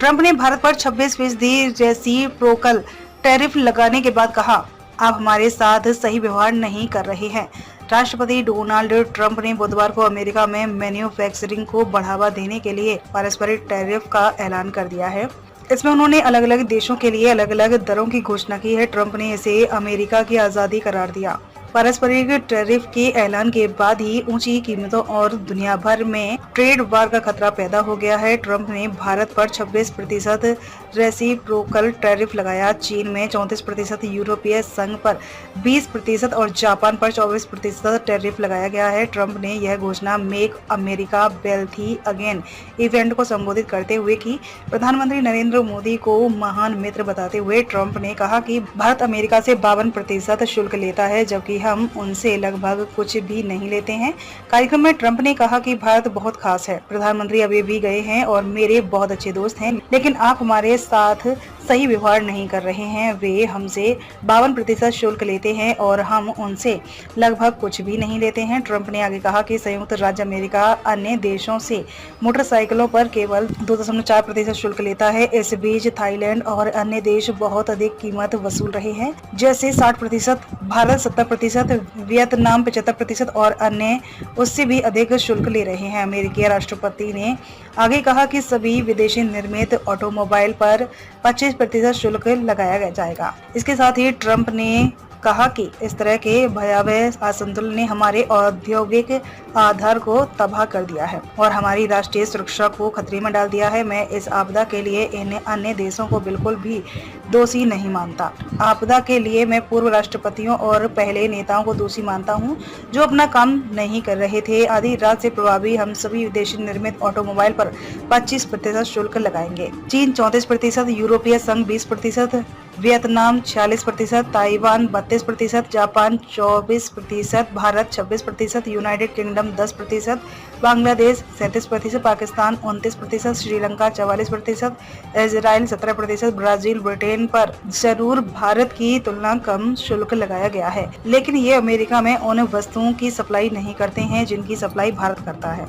Trump ने भारत पर 26% reciprocal tariff लगाने के बाद कहा, आप हमारे साथ सही व्यवहार नहीं कर रहे हैं। राष्ट्रपति डोनाल्ड ट्रंप ने बुधवार को अमेरिका में मैन्युफैक्चरिंग को बढ़ावा देने के लिए पारस्परिक टैरिफ का ऐलान कर दिया है। इसमें उन्होंने अलग अलग देशों के लिए अलग अलग दरों की घोषणा की है। ट्रंप ने इसे अमेरिका की आजादी करार दिया। पारस्परिक टैरिफ के ऐलान के बाद ही ऊंची कीमतों और दुनिया भर में ट्रेड वार का खतरा पैदा हो गया है। ट्रंप ने भारत पर 26% रेसिप्रोकल टैरिफ लगाया, चीन में 34%, यूरोपीय संघ पर 20% और जापान पर 24% टैरिफ लगाया गया है। ट्रंप ने यह घोषणा make America wealthy again event को संबोधित करते हुए की। प्रधानमंत्री नरेंद्र मोदी को महान मित्र बताते हुए ट्रंप ने कहा कि भारत अमेरिका से 52% शुल्क लेता है, जबकि हम उनसे लगभग कुछ भी नहीं लेते हैं। कार्यक्रम में ट्रंप ने कहा कि भारत बहुत खास है। प्रधानमंत्री अभी भी गए हैं और मेरे बहुत अच्छे दोस्त हैं, लेकिन आप हमारे साथ सही व्यवहार नहीं कर रहे हैं। वे हमसे 52% शुल्क लेते हैं और हम उनसे लगभग कुछ भी नहीं लेते हैं। ट्रंप ने आगे कहा कि संयुक्त राज्य अमेरिका अन्य देशों से मोटरसाइकिलों पर केवल 2.4% शुल्क लेता है। इस बीच थाईलैंड और अन्य देश बहुत अधिक कीमत वसूल रहे हैं, जैसे 60%, भारत 70%, वियतनाम 75% और अन्य उससे भी अधिक शुल्क ले रहे हैं। अमेरिकी राष्ट्रपति ने आगे कहा कि सभी विदेशी निर्मित ऑटोमोबाइल पर 25% शुल्क लगाया जाएगा। इसके साथ ही ट्रंप ने कहा कि इस तरह के भयावह असंतुलन ने हमारे औद्योगिक आधार को तबाह कर दिया है और हमारी राष्ट्रीय सुरक्षा को खतरे में डाल दिया है। मैं इस आपदा के लिए इन अन्य देशों को बिल्कुल भी दोषी नहीं मानता। आपदा के लिए मैं पूर्व राष्ट्रपतियों और पहले नेताओं को दोषी मानता हूं, जो अपना काम नहीं कर रहे थे। आधी रात से प्रभावी हम सभी विदेशी निर्मित ऑटोमोबाइल पर 25% शुल्क लगाएंगे। चीन 34%, यूरोपीय संघ 20%, Vietnam 46%, Taiwan 32%, Japan 24%, Bharat 26%, United kingdom 10%, Bangladesh 37%, Pakistan 29%, Sri Lanka 44%, Israel 17%, Brazil, Britain पर जरूर भारत की तुलना कम शुल्क लगाया गया है, लेकिन ये अमेरिका में उन वस्तुओं की सप्लाई नहीं करते हैं जिनकी सप्लाई भारत करता है।